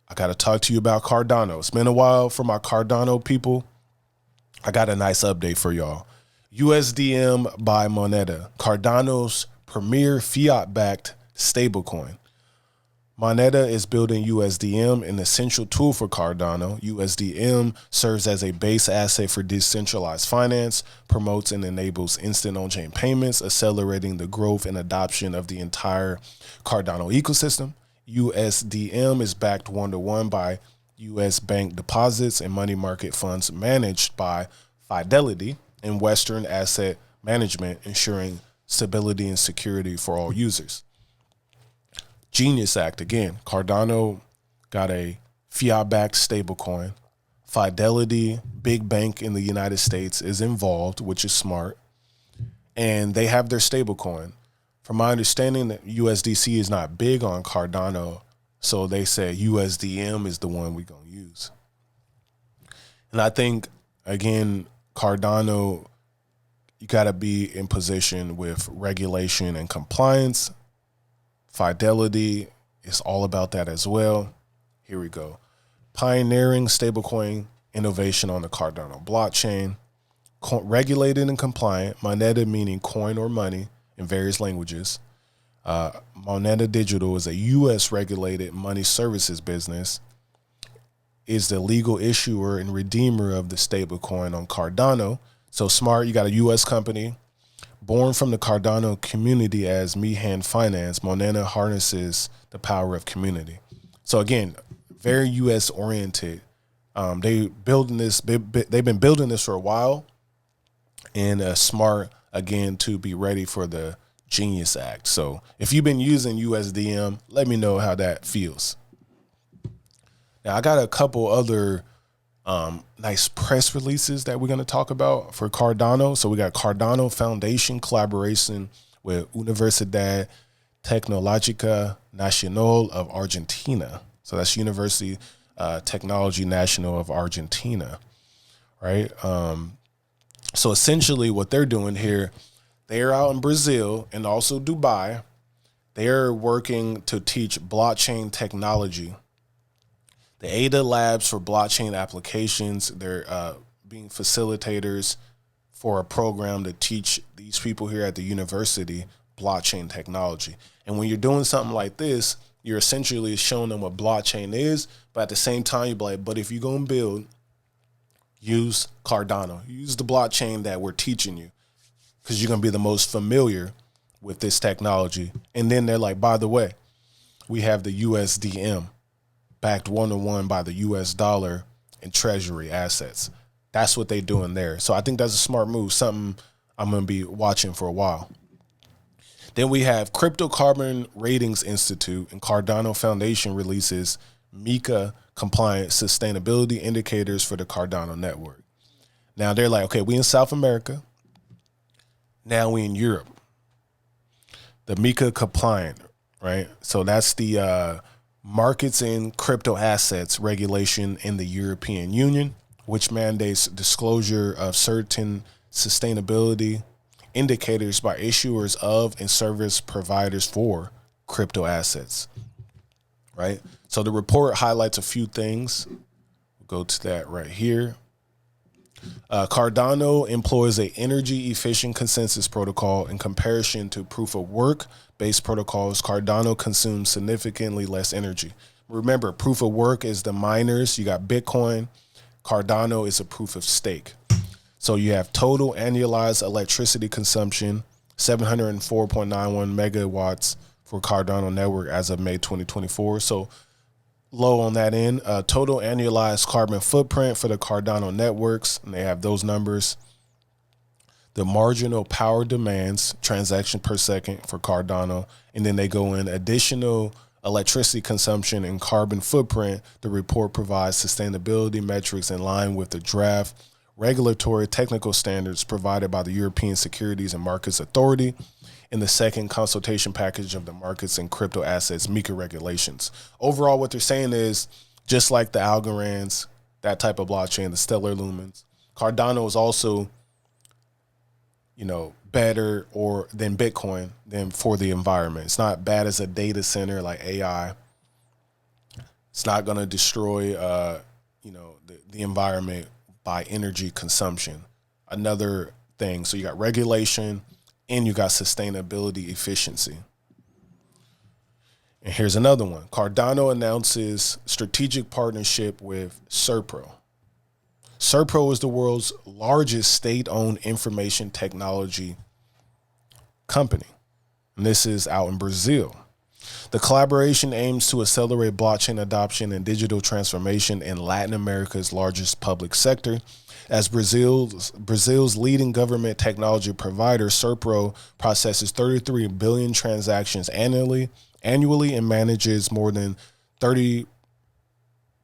I got to talk to you about Cardano. It's been a while for my Cardano people. I got a nice update for y'all. USDM by Moneta, Cardano's premier fiat-backed stablecoin. Moneta is building USDM, an essential tool for Cardano. USDM serves as a base asset for decentralized finance, promotes and enables instant on-chain payments, accelerating the growth and adoption of the entire Cardano ecosystem. USDM is backed one-to-one by U.S. bank deposits and money market funds managed by Fidelity and Western Asset Management, ensuring stability and security for all users. Genius Act, again, Cardano got a fiat-backed stablecoin. Fidelity, big bank in the United States, is involved, which is smart. And they have their stablecoin. From my understanding, that USDC is not big on Cardano, so they said USDM is the one we're going to use. And I think, again, Cardano, you got to be in position with regulation and compliance. Fidelity is all about that as well. Here we go. Pioneering stablecoin innovation on the Cardano blockchain. Regulated and compliant. Moneta meaning coin or money in various languages. Moneta Digital is a U.S. regulated money services business. Is the legal issuer and redeemer of the stablecoin on Cardano. So smart, you got a U.S. company. Born from the Cardano community as Meehan Finance, Moneta harnesses the power of community. So again, very U.S. oriented. They've been building this for a while, and smart again to be ready for the Genius Act. So if you've been using USDM, let me know how that feels. Now I got a couple other nice press releases that we're going to talk about for Cardano. So we got Cardano Foundation collaboration with Universidad Tecnológica Nacional of Argentina. So that's University Technology National of Argentina, right? So essentially what they're doing here, they're out in Brazil and also Dubai. They're working to teach blockchain technology. The ADA labs for blockchain applications, they're being facilitators for a program to teach these people here at the university blockchain technology. And when you're doing something like this, you're essentially showing them what blockchain is, but at the same time, you're like, but if you're going to build, use Cardano. Use the blockchain that we're teaching you because you're going to be the most familiar with this technology. And then they're like, by the way, we have the USDM backed one-to-one by the US dollar and Treasury assets. That's what they're doing there. So I think that's a smart move, something I'm going to be watching for a while. Then we have Crypto Carbon Ratings Institute and Cardano Foundation releases MiCA compliant sustainability indicators for the Cardano network. Now they're like, okay, we in South America. Now we in Europe. The MiCA compliant, right? So that's the markets in crypto assets regulation in the European Union, which mandates disclosure of certain sustainability indicators by issuers of and service providers for crypto assets, right? So the report highlights a few things. We'll go to that right here. Cardano employs a energy efficient consensus protocol in comparison to proof of work based protocols. Cardano consumes significantly less energy. Remember, proof of work is the miners. You got Bitcoin. Cardano is a proof of stake. So you have total annualized electricity consumption, 704.91 megawatts for Cardano network as of May 2024. So low on that end. Total annualized carbon footprint for the Cardano networks, and they have those numbers. The marginal power demands, transaction per second for Cardano, and then they go in additional electricity consumption and carbon footprint. The report provides sustainability metrics in line with the draft regulatory technical standards provided by the European Securities and Markets Authority in the second consultation package of the markets and crypto assets MiCA regulations. Overall, what they're saying is, just like the Algorands, that type of blockchain, the Stellar Lumens, Cardano is also, better than Bitcoin than for the environment. It's not bad as a data center like AI. It's not going to destroy, the environment by energy consumption. Another thing. So you got regulation and you got sustainability efficiency. And here's another one. Cardano announces strategic partnership with Serpro. Serpro is the world's largest state-owned information technology company. And this is out in Brazil. The collaboration aims to accelerate blockchain adoption and digital transformation in Latin America's largest public sector. As Brazil's leading government technology provider, Serpro processes 33 billion transactions annually and manages more than 30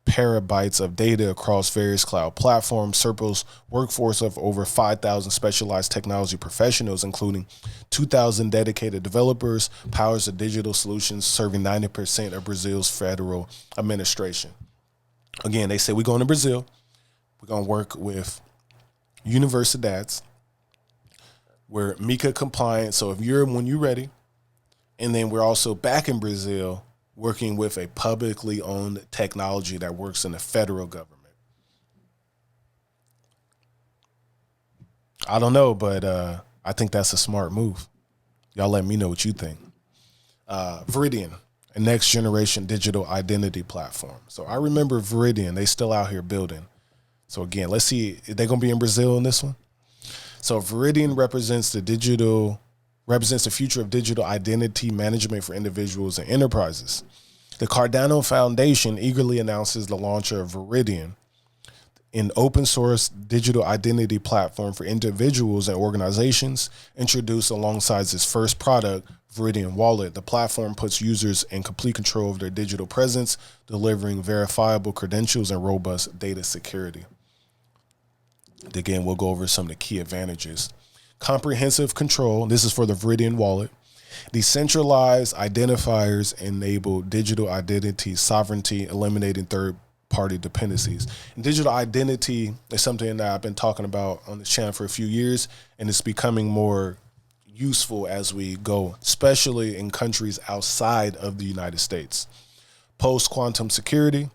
petabytes of data across various cloud platforms. Serpro's workforce of over 5,000 specialized technology professionals, including 2,000 dedicated developers, powers the digital solutions serving 90% of Brazil's federal administration. Again, they say we're going to Brazil. We're going to work with universidades. We're MiCA compliant. So when you're ready, and then we're also back in Brazil working with a publicly owned technology that works in the federal government. I don't know, but I think that's a smart move. Y'all let me know what you think. Viridian, a next generation digital identity platform. So I remember Viridian, they still out here building. So again, let's see, are they going to be in Brazil in this one? So Viridian represents the future of digital identity management for individuals and enterprises. The Cardano Foundation eagerly announces the launch of Viridian, an open source digital identity platform for individuals and organizations. Introduced alongside its first product, Viridian Wallet, the platform puts users in complete control of their digital presence, delivering verifiable credentials and robust data security. Again, we'll go over some of the key advantages. Comprehensive control. This is for the Viridian Wallet. Decentralized identifiers enable digital identity sovereignty, eliminating third-party dependencies. And digital identity is something that I've been talking about on this channel for a few years, and it's becoming more useful as we go, especially in countries outside of the United States. Post-quantum security,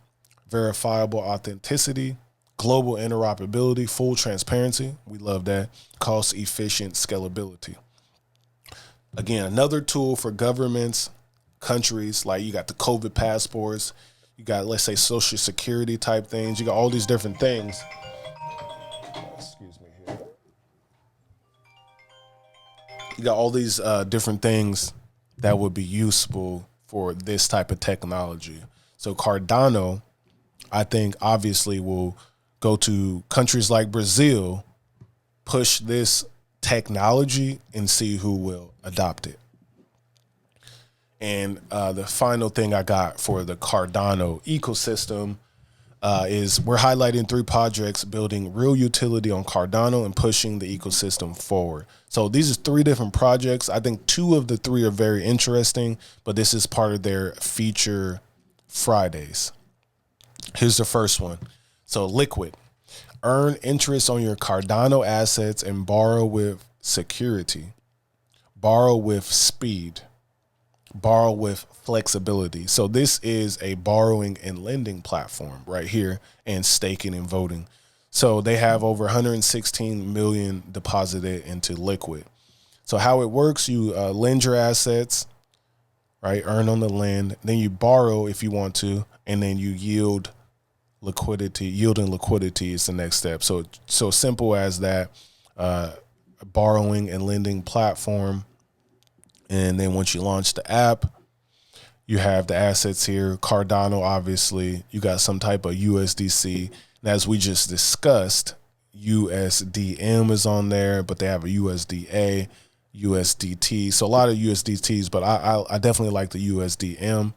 verifiable authenticity, global interoperability, full transparency. We love that. Cost-efficient scalability. Again, another tool for governments, countries, like you got the COVID passports, you got, let's say, social security type things. You got all these different things. Excuse me here. You got all these different things that would be useful for this type of technology. So Cardano, I think, obviously will go to countries like Brazil, push this technology, and see who will adopt it. And the final thing I got for the Cardano ecosystem is we're highlighting 3 projects building real utility on Cardano and pushing the ecosystem forward. So these are 3 different projects. I think 2 of the 3 are very interesting, but this is part of their feature Fridays. Here's the first one. So Liquid. Earn interest on your Cardano assets and borrow with security. Borrow with speed. Borrow with flexibility. So this is a borrowing and lending platform right here, and staking and voting. So they have over 116 million deposited into Liquid. So how it works, you lend your assets, right? Earn on the lend. Then you borrow if you want to, and then you yield liquidity. Yielding liquidity is the next step. So simple as that. Borrowing and lending platform. And then once you launch the app, you have the assets here. Cardano, obviously. You got some type of USDC. And as we just discussed, USDM is on there, but they have a USDA, USDT. So a lot of USDTs, but I definitely like the USDM.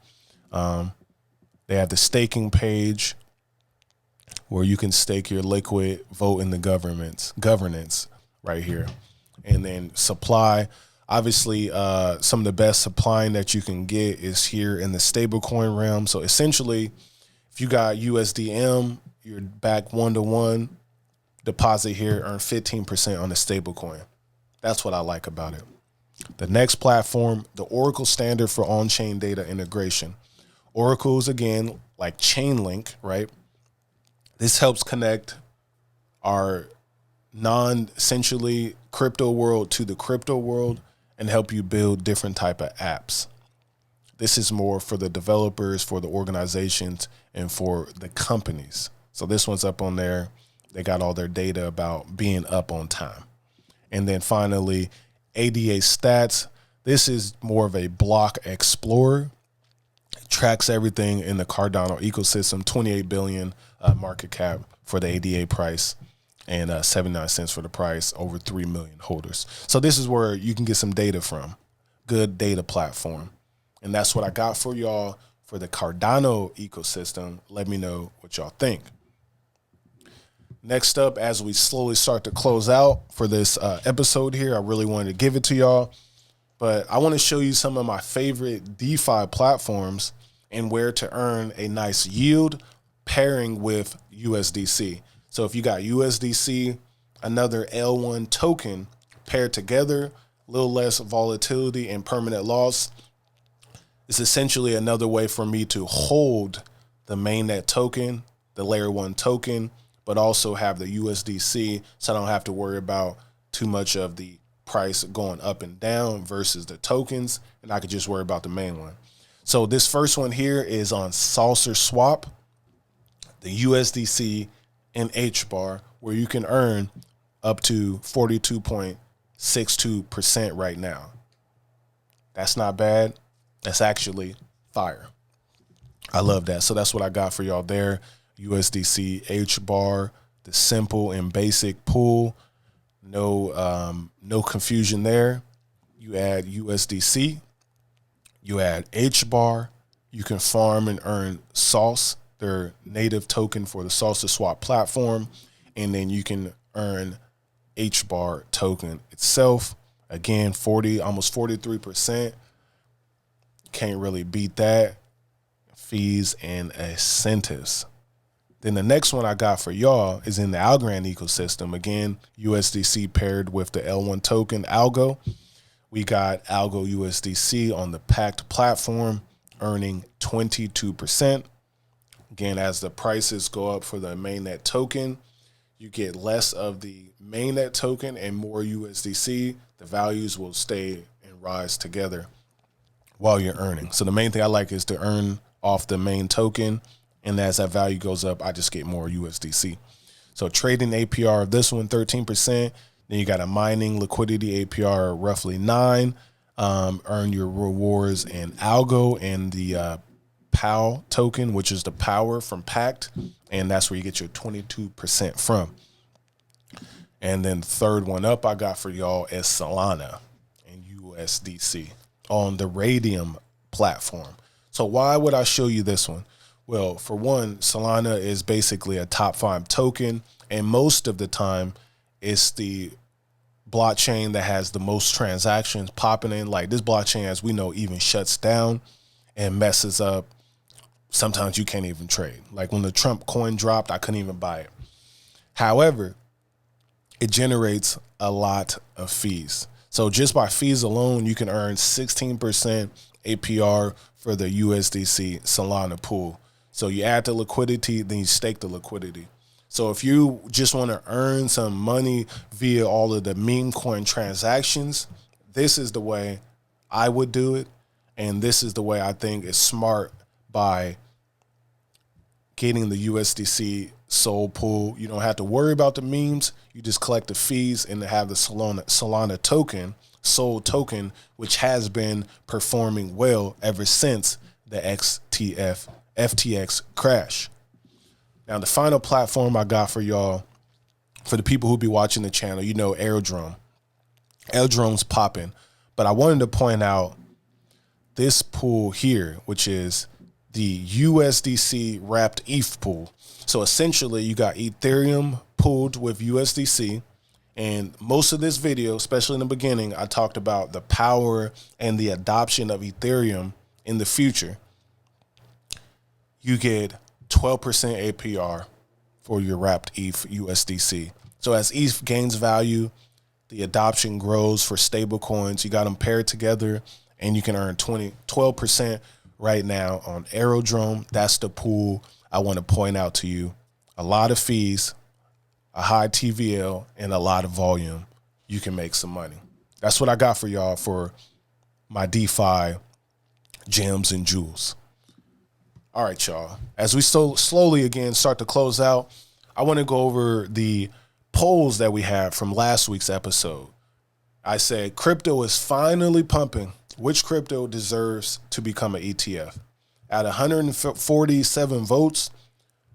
They have the staking page where you can stake your Liquid, vote in the governance right here. And then supply. Obviously, some of the best supplying that you can get is here in the stablecoin realm. So essentially, if you got USDM, you're back 1-to-1, deposit here, earn 15% on the stablecoin. That's what I like about it. The next platform, the Oracle standard for on-chain data integration. Oracle's, again, like Chainlink, right? This helps connect our non-essentially crypto world to the crypto world and help you build different type of apps. This is more for the developers, for the organizations, and for the companies. So this one's up on there. They got all their data about being up on time. And then finally, ADA stats. This is more of a block explorer. It tracks everything in the Cardano ecosystem, 28 billion market cap for the ADA price, and 79 cents for the price, over 3 million holders. So this is where you can get some data from. Good data platform. And that's what I got for y'all for the Cardano ecosystem. Let me know what y'all think. Next up, as we slowly start to close out for this episode here, I really wanted to give it to y'all. But I want to show you some of my favorite DeFi platforms and where to earn a nice yield pairing with USDC. So if you got USDC, another L1 token paired together, a little less volatility and permanent loss, it's essentially another way for me to hold the mainnet token, the layer 1 token, but also have the USDC, so I don't have to worry about too much of the price going up and down versus the tokens, and I could just worry about the main one. So this first one here is on Saucer Swap, the USDC and HBAR, where you can earn up to 42.62% right now. That's not bad. That's actually fire. I love that. So that's what I got for y'all there. USDC HBAR, the simple and basic pool. No confusion there. You add USDC, you add HBAR, you can farm and earn Sauce, their native token for the Saucer Swap platform, and then you can earn HBAR token itself. Again, almost 43%. Can't really beat that. Fees and incentives. Then the next one I got for y'all is in the Algorand ecosystem. Again, USDC paired with the L1 token, Algo. We got Algo USDC on the Pact platform, earning 22%. Again, as the prices go up for the mainnet token, you get less of the mainnet token and more USDC. The values will stay and rise together while you're earning. So the main thing I like is to earn off the main token, and as that value goes up, I just get more USDC. So trading APR of this one, 13%. Then you got a mining liquidity APR, roughly 9%. Earn your rewards in Algo and the POW token, which is the power from Pact, and that's where you get your 22% from. And then the third one up I got for y'all is Solana and USDC on the Radium platform. So why would I show you this one? Well, for one, Solana is basically a top 5 token, and most of the time it's the blockchain that has the most transactions popping in. Like this blockchain, as we know, even shuts down and messes up sometimes you can't even trade. Like when the Trump coin dropped, I couldn't even buy it. However, it generates a lot of fees. So just by fees alone, you can earn 16% APR for the USDC Solana pool. So you add the liquidity, then you stake the liquidity. So if you just want to earn some money via all of the meme coin transactions, this is the way I would do it. And this is the way I think is smart by getting the USDC Sol pool. You don't have to worry about the memes. You just collect the fees and have the Solana token, Sol token, which has been performing well ever since the FTX crash. Now, the final platform I got for y'all, for the people who be watching the channel, you know, Airdrome. Airdrome's popping, but I wanted to point out this pool here, which is the USDC wrapped ETH pool. So essentially you got Ethereum pooled with USDC. And most of this video, especially in the beginning, I talked about the power and the adoption of Ethereum in the future. You get 12% APR for your wrapped ETH USDC. So as ETH gains value, the adoption grows for stable coins. You got them paired together and you can earn 12% right now on Aerodrome. That's the pool I want to point out to you. A lot of fees, a high TVL, and a lot of volume. You can make some money. That's what I got for y'all for my DeFi gems and jewels. All right, y'all. As we slowly again start to close out, I want to go over the polls that we had from last week's episode. I said crypto is finally pumping. Which crypto deserves to become an ETF? At 147 votes,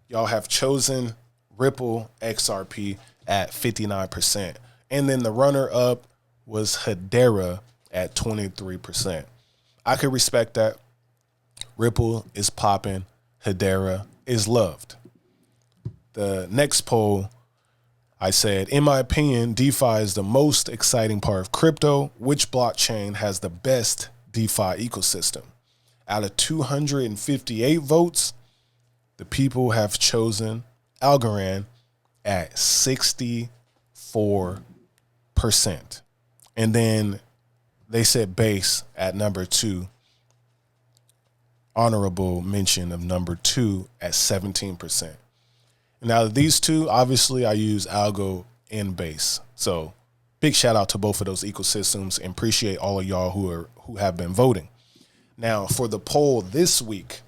y'all have chosen Ripple XRP at 59%. And then the runner-up was Hedera at 23%. I could respect that. Ripple is popping. Hedera is loved. The next poll, I said, in my opinion, DeFi is the most exciting part of crypto. Which blockchain has the best DeFi ecosystem? Out of 258 votes, the people have chosen Algorand at 64%. And then they said Base at number 2. Honorable mention of number 2 at 17%. Now, these two, obviously, I use Algo and Base. So big shout out to both of those ecosystems and appreciate all of y'all who have been voting. Now, for the poll this week,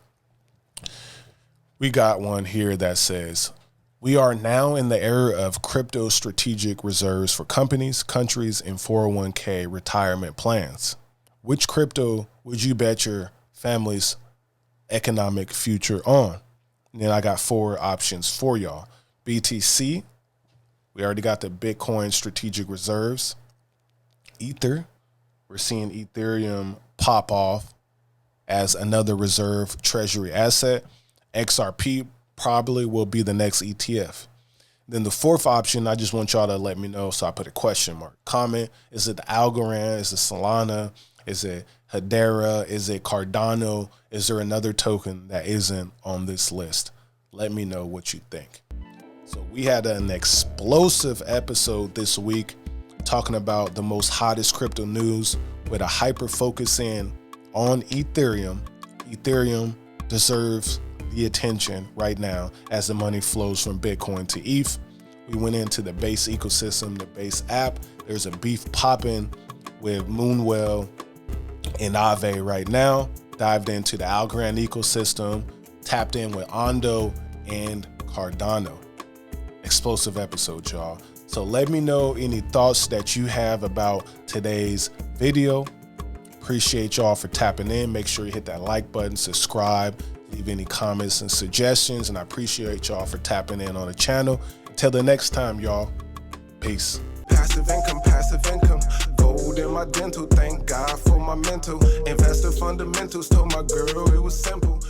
we got one here that says, we are now in the era of crypto strategic reserves for companies, countries, and 401k retirement plans. Which crypto would you bet your family's economic future on? And then I got 4 options for y'all. BTC, we already got the Bitcoin strategic reserves. Ether, we're seeing Ethereum pop off as another reserve treasury asset. XRP probably will be the next ETF. Then the 4th option, I just want y'all to let me know, so I put a question mark. Comment, is it the Algorand? Is it Solana? Is it Hedera? Is it Cardano? Is there another token that isn't on this list? Let me know what you think. So we had an explosive episode this week talking about the most hottest crypto news with a hyper focus in on Ethereum. Ethereum deserves the attention right now as the money flows from Bitcoin to ETH. We went into the Base ecosystem, the Base app. There's a beef popping with Moonwell and Aave right now. Dived into the Algorand ecosystem, tapped in with Ondo and Cardano. Explosive episode, y'all. So let me know any thoughts that you have about today's video. Appreciate y'all for tapping in. Make sure you hit that like button, subscribe, leave any comments and suggestions. And I appreciate y'all for tapping in on the channel. Until the next time, y'all. Peace. Passive income. Gold in my dental. Thank God for my mental. Investor fundamentals. Told my girl it was simple.